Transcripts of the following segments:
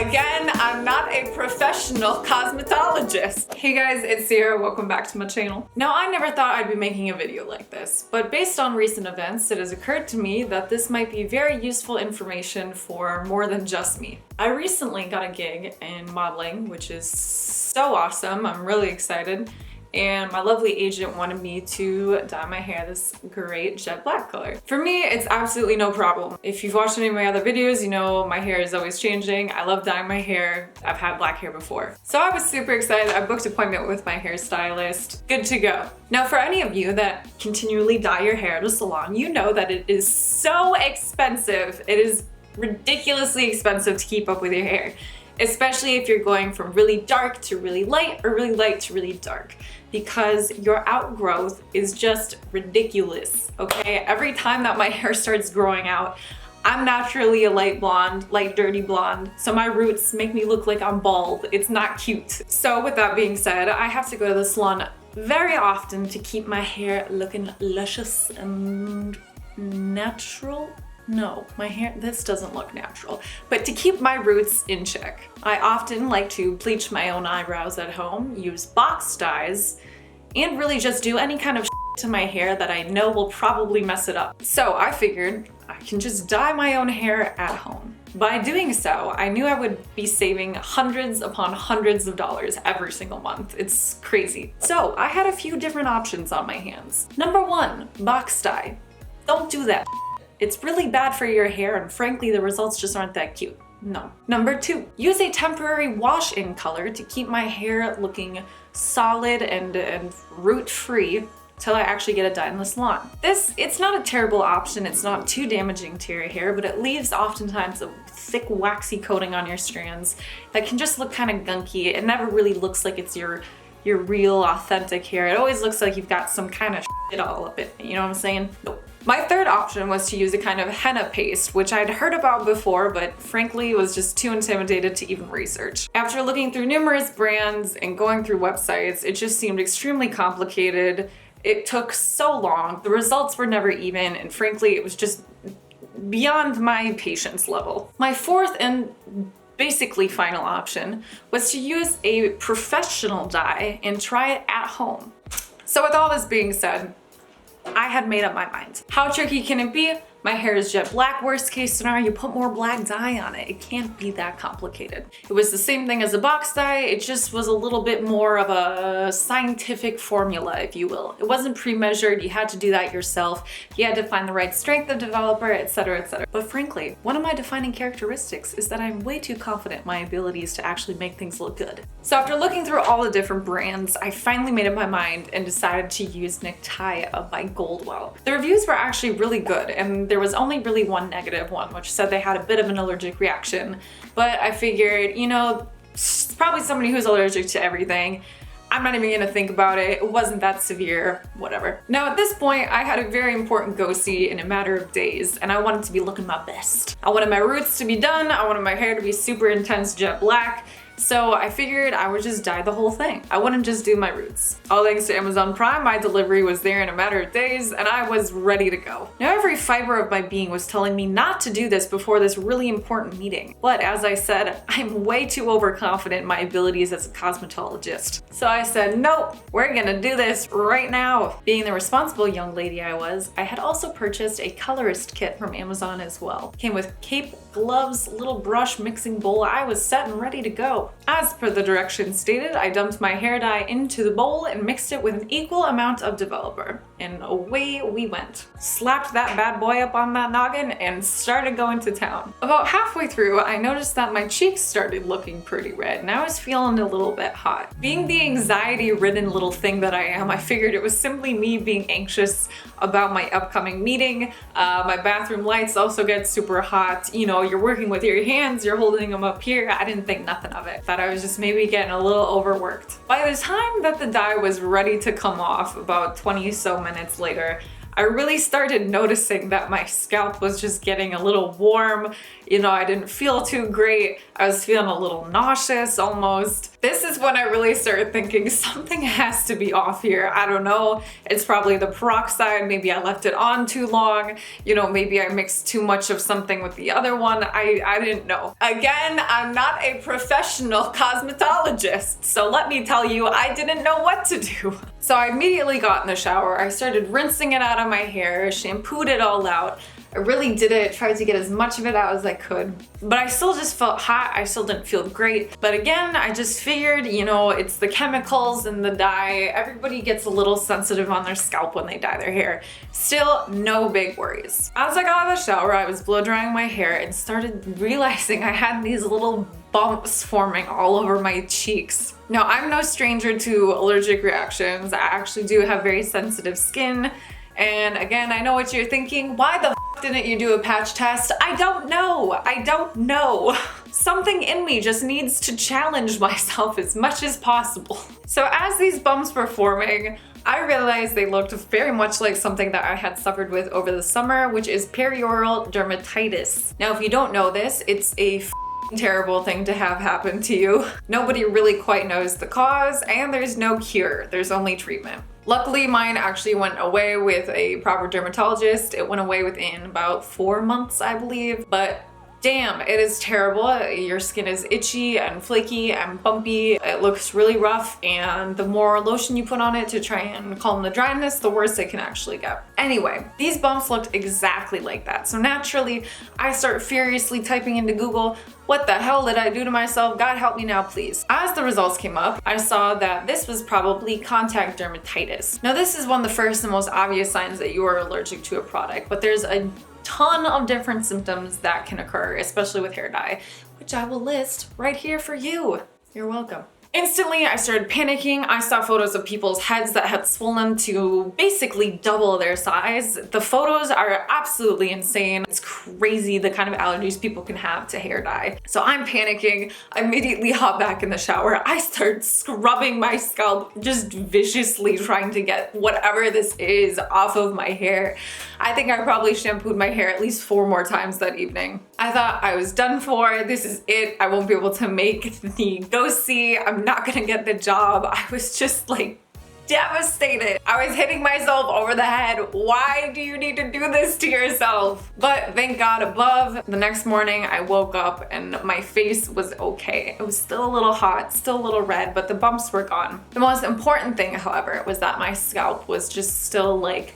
Again, I'm not a professional cosmetologist. Hey guys, it's Sierra. Welcome back to my channel. Now, I never thought I'd be making a video like this, but based on recent events, it has occurred to me that this might be very useful information for more than just me. I recently got a gig in modeling, which is so awesome. I'm really excited. And my lovely agent wanted me to dye my hair this great jet black color. For me, it's absolutely no problem. If you've watched any of my other videos, you know my hair is always changing. I love dyeing my hair. I've had black hair before. So I was super excited. I booked an appointment with my hairstylist. Good to go. Now, for any of you that continually dye your hair at a salon, you know that it is so expensive. It is ridiculously expensive to keep up with your hair, especially if you're going from really dark to really light or really light to really dark, because your outgrowth is just ridiculous, okay? Every time that my hair starts growing out, I'm naturally a light blonde, light dirty blonde, so my roots make me look like I'm bald. It's not cute. So with that being said, I have to go to the salon very often to keep my hair looking luscious and natural. No, my hair, this doesn't look natural. But to keep my roots in check, I often like to bleach my own eyebrows at home, use box dyes, and really just do any kind of to my hair that I know will probably mess it up. So I figured I can just dye my own hair at home. By doing so, I knew I would be saving hundreds upon hundreds of dollars every single month. It's crazy. So I had a few different options on my hands. Number one, box dye. Don't do that. It's really bad for your hair, and frankly, the results just aren't that cute. No. Number two, use a temporary wash-in color to keep my hair looking solid and root-free till I actually get it dyed in the salon. It's not a terrible option. It's not too damaging to your hair, but it leaves oftentimes a thick, waxy coating on your strands that can just look kind of gunky. It never really looks like it's your real, authentic hair. It always looks like you've got some kind of shit all up in it. You know what I'm saying? Nope. My third option was to use a kind of henna paste, which I'd heard about before, but frankly was just too intimidated to even research. After looking through numerous brands and going through websites, it just seemed extremely complicated. It took so long, the results were never even, and frankly, it was just beyond my patience level. My fourth and basically final option was to use a professional dye and try it at home. So with all this being said, I had made up my mind. How tricky can it be? My hair is jet black. Worst case scenario, you put more black dye on it. It can't be that complicated. It was the same thing as a box dye. It just was a little bit more of a scientific formula, if you will. It wasn't pre-measured. You had to do that yourself. You had to find the right strength of developer, etc., etc. But frankly, one of my defining characteristics is that I'm way too confident in my abilities to actually make things look good. So after looking through all the different brands, I finally made up my mind and decided to use Necktie by Goldwell. The reviews were actually really good, and there was only really one negative one, which said they had a bit of an allergic reaction. But I figured, you know, it's probably somebody who's allergic to everything. I'm not even gonna think about it. It wasn't that severe, whatever. Now at this point, I had a very important go-see in a matter of days, and I wanted to be looking my best. I wanted my roots to be done. I wanted my hair to be super intense jet black. So I figured I would just dye the whole thing. I wouldn't just do my roots. All thanks to Amazon Prime, my delivery was there in a matter of days, and I was ready to go. Now every fiber of my being was telling me not to do this before this really important meeting. But as I said, I'm way too overconfident in my abilities as a cosmetologist. So I said, nope, we're gonna do this right now. Being the responsible young lady I was, I had also purchased a colorist kit from Amazon as well. Came with cape, gloves, little brush, mixing bowl. I was set and ready to go. As per the directions stated, I dumped my hair dye into the bowl and mixed it with an equal amount of developer. And away we went. Slapped that bad boy up on that noggin and started going to town. About halfway through, I noticed that my cheeks started looking pretty red and I was feeling a little bit hot. Being the anxiety-ridden little thing that I am, I figured it was simply me being anxious about my upcoming meeting. My bathroom lights also get super hot. You know, you're working with your hands, you're holding them up here. I didn't think nothing of it. Thought I was just maybe getting a little overworked. By the time that the dye was ready to come off, about 20 so minutes later, I really started noticing that my scalp was just getting a little warm. You know, I didn't feel too great. I was feeling a little nauseous almost. This is when I really started thinking something has to be off here. I don't know. It's probably the peroxide. Maybe I left it on too long. You know, maybe I mixed too much of something with the other one. I didn't know. Again, I'm not a professional cosmetologist, so let me tell you, I didn't know what to do. So I immediately got in the shower. I started rinsing it out of my hair, shampooed it all out. I really did it, tried to get as much of it out as I could, but I still just felt hot. I still didn't feel great. But again, I just figured, you know, it's the chemicals and the dye. Everybody gets a little sensitive on their scalp when they dye their hair. Still, no big worries. As I got out of the shower, I was blow drying my hair and started realizing I had these little bumps forming all over my cheeks. Now, I'm no stranger to allergic reactions. I actually do have very sensitive skin. And again, I know what you're thinking. Why the didn't you do a patch test? I don't know. I don't know. Something in me just needs to challenge myself as much as possible. So as these bumps were forming, I realized they looked very much like something that I had suffered with over the summer, which is perioral dermatitis. Now, if you don't know this, it's a terrible thing to have happen to you. Nobody really quite knows the cause, and there's no cure. There's only treatment. Luckily, mine actually went away with a proper dermatologist. It went away within about 4 months, I believe. But damn, it is terrible. Your skin is itchy and flaky and bumpy. It looks really rough, and the more lotion you put on it to try and calm the dryness, the worse it can actually get. Anyway, these bumps looked exactly like that. So naturally, I start furiously typing into Google, what the hell did I do to myself? God help me now, please. As the results came up, I saw that this was probably contact dermatitis. Now, this is one of the first and most obvious signs that you are allergic to a product, but there's a ton of different symptoms that can occur, especially with hair dye, which I will list right here for you. You're welcome. Instantly, I started panicking. I saw photos of people's heads that had swollen to basically double their size. The photos are absolutely insane. It's crazy the kind of allergies people can have to hair dye. So I'm panicking. I immediately hop back in the shower. I start scrubbing my scalp, just viciously trying to get whatever this is off of my hair. I think I probably shampooed my hair at least 4 more times that evening. I thought I was done for. This is it. I won't be able to make the go-see. I'm not gonna get the job. I was just like devastated. I was hitting myself over the head. Why do you need to do this to yourself? But thank God above, the next morning I woke up and my face was okay. It was still a little hot, still a little red, but the bumps were gone. The most important thing, however, was that my scalp was just still like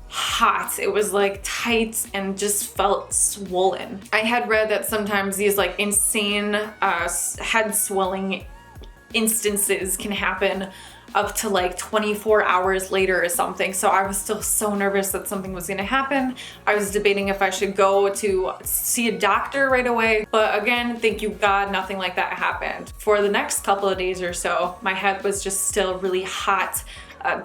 hot. It was like tight and just felt swollen. I had read that sometimes these like insane head swelling instances can happen up to like 24 hours later or something. So I was still so nervous that something was gonna happen. I was debating if I should go to see a doctor right away. But again, thank you God, nothing like that happened. For the next couple of days or so, my head was just still really hot,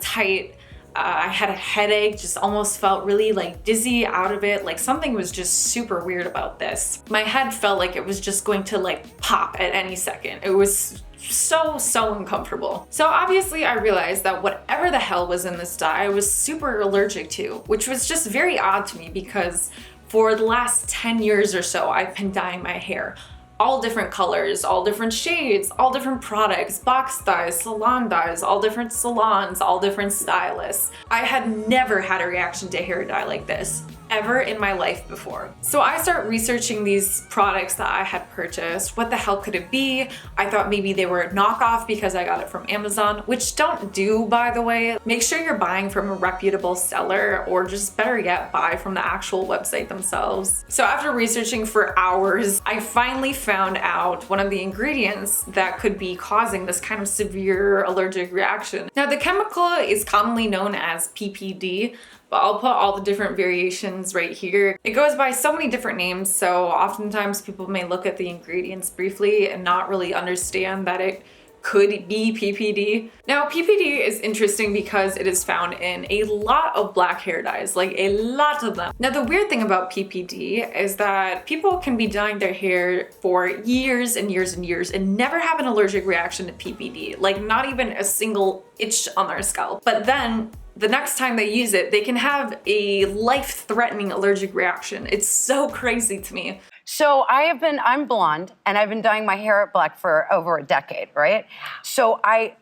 tight. I had a headache, just almost felt really like dizzy out of it. Like something was just super weird about this. My head felt like it was just going to like pop at any second. It was so uncomfortable. So obviously I realized that whatever the hell was in this dye, I was super allergic to, which was just very odd to me because for the last 10 years or so, I've been dyeing my hair. All different colors, all different shades, all different products, box dyes, salon dyes, all different salons, all different stylists. I had never had a reaction to hair dye like this ever in my life before. So I start researching these products that I had purchased. What the hell could it be? I thought maybe they were a knockoff because I got it from Amazon, which don't do, by the way. Make sure you're buying from a reputable seller, or just better yet, buy from the actual website themselves. So after researching for hours, I finally found out one of the ingredients that could be causing this kind of severe allergic reaction. Now, the chemical is commonly known as PPD, but I'll put all the different variations right here. It goes by so many different names, so oftentimes people may look at the ingredients briefly and not really understand that it could be PPD. Now, PPD is interesting because it is found in a lot of black hair dyes, like a lot of them. Now, the weird thing about PPD is that people can be dyeing their hair for years and years and years and never have an allergic reaction to PPD, like not even a single itch on their scalp. But then the next time they use it, they can have a life-threatening allergic reaction. It's so crazy to me. So I'm blonde, and I've been dyeing my hair black for over a decade, right? So I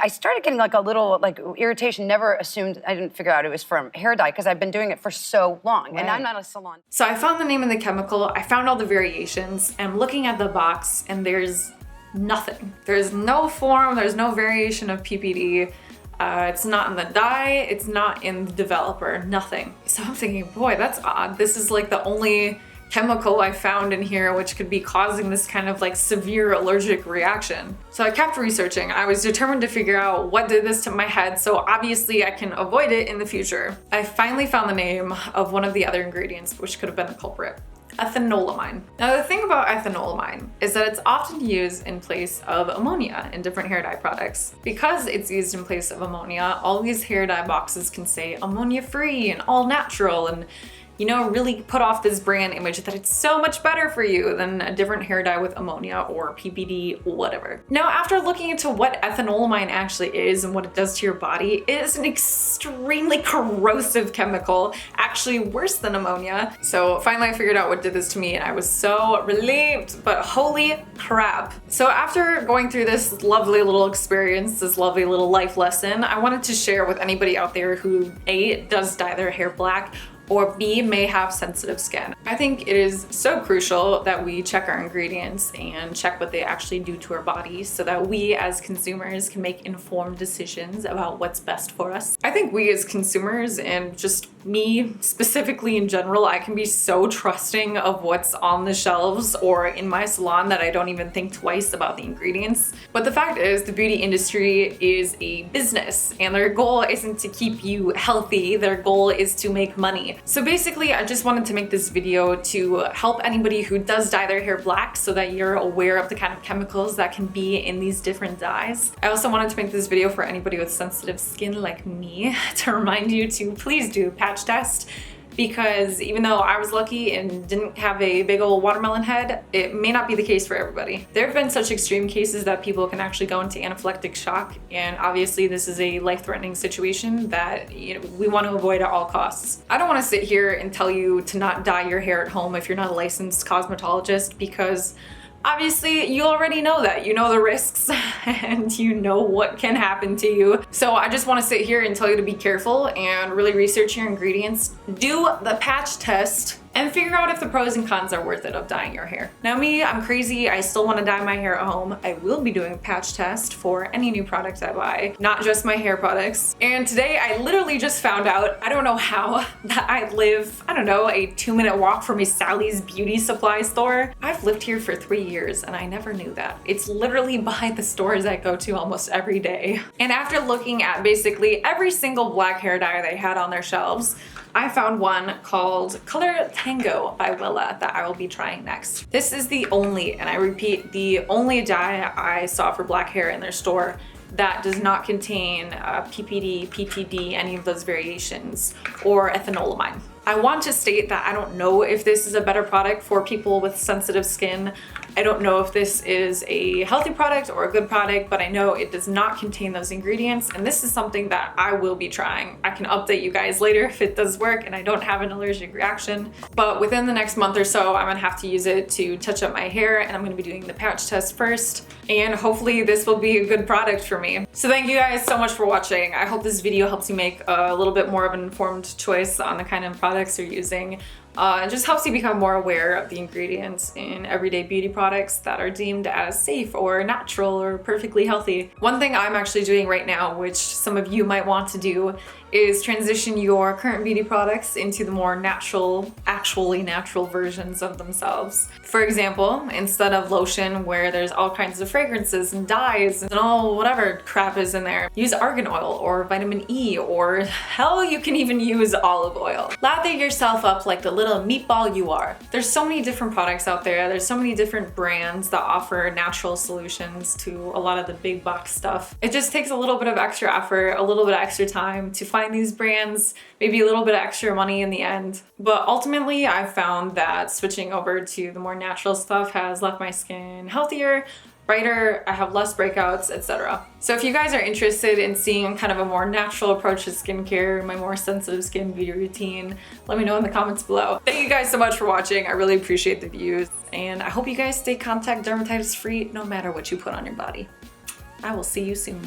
started getting like a little like irritation. Never assumed, I didn't figure out it was from hair dye because I've been doing it for so long, and I'm not a salon. So I found the name of the chemical, I found all the variations, and looking at the box, and there's nothing. There's no form, there's no variation of PPD. It's not in the dye, it's not in the developer, nothing. So I'm thinking, boy, that's odd. This is like the only chemical I found in here which could be causing this kind of like severe allergic reaction. So I kept researching. I was determined to figure out what did this to my head, so obviously I can avoid it in the future. I finally found the name of one of the other ingredients which could have been the culprit. Ethanolamine. Now the thing about ethanolamine is that it's often used in place of ammonia in different hair dye products. Because it's used in place of ammonia, all these hair dye boxes can say ammonia free and all natural, and you know, really put off this brand image that it's so much better for you than a different hair dye with ammonia or PPD, whatever. Now, after looking into what ethanolamine actually is and what it does to your body, it is an extremely corrosive chemical, actually worse than ammonia. So finally I figured out what did this to me, and I was so relieved, but holy crap. So after going through this lovely little experience, this lovely little life lesson, I wanted to share with anybody out there who A, does dye their hair black, or B, may have sensitive skin. I think it is so crucial that we check our ingredients and check what they actually do to our bodies so that we as consumers can make informed decisions about what's best for us. I think we as consumers, and just me specifically in general, I can be so trusting of what's on the shelves or in my salon that I don't even think twice about the ingredients. But the fact is, the beauty industry is a business, and their goal isn't to keep you healthy, their goal is to make money. So basically, I just wanted to make this video to help anybody who does dye their hair black so that you're aware of the kind of chemicals that can be in these different dyes. I also wanted to make this video for anybody with sensitive skin like me to remind you to please do a patch test, because even though I was lucky and didn't have a big old watermelon head, it may not be the case for everybody. There have been such extreme cases that people can actually go into anaphylactic shock, and obviously this is a life-threatening situation that we want to avoid at all costs. I don't want to sit here and tell you to not dye your hair at home if you're not a licensed cosmetologist, because obviously, you already know that. You know the risks and you know what can happen to you. So I just want to sit here and tell you to be careful and really research your ingredients. Do the patch test and figure out if the pros and cons are worth it of dyeing your hair. Now me, I'm crazy. I still want to dye my hair at home. I will be doing a patch test for any new products I buy, not just my hair products. And today I literally just found out, I don't know how, that I live, I don't know, a 2-minute walk from a Sally's beauty supply store. I've lived here for 3 years and I never knew that. It's literally behind the stores I go to almost every day. And after looking at basically every single black hair dye they had on their shelves, I found one called Color Tango by Willa that I will be trying next. This is the only, and I repeat, the only dye I saw for black hair in their store that does not contain PPD, PTD, any of those variations, or ethanolamine. I want to state that I don't know if this is a better product for people with sensitive skin. I don't know if this is a healthy product or a good product, but I know it does not contain those ingredients, and this is something that I will be trying. I can update you guys later if it does work and I don't have an allergic reaction. But within the next month or so, I'm gonna have to use it to touch up my hair, and I'm gonna be doing the patch test first, and hopefully this will be a good product for me. So thank you guys so much for watching. I hope this video helps you make a little bit more of an informed choice on the kind of products you're using. It just helps you become more aware of the ingredients in everyday beauty products that are deemed as safe or natural or perfectly healthy. One thing I'm actually doing right now, which some of you might want to do, is transition your current beauty products into the more natural, actually natural versions of themselves. For example, instead of lotion where there's all kinds of fragrances and dyes and all whatever crap is in there, use argan oil or vitamin E, or hell, you can even use olive oil. Lather yourself up like the little meatball you are. There's so many different products out there. There's so many different brands that offer natural solutions to a lot of the big box stuff. It just takes a little bit of extra effort, a little bit of extra time to find these brands, maybe a little bit of extra money in the end. But ultimately, I've found that switching over to the more natural stuff has left my skin healthier, brighter, I have less breakouts, etc. So if you guys are interested in seeing kind of a more natural approach to skincare, my more sensitive skin beauty routine, let me know in the comments below. Thank you guys so much for watching. I really appreciate the views, and I hope you guys stay contact dermatitis free no matter what you put on your body. I will see you soon.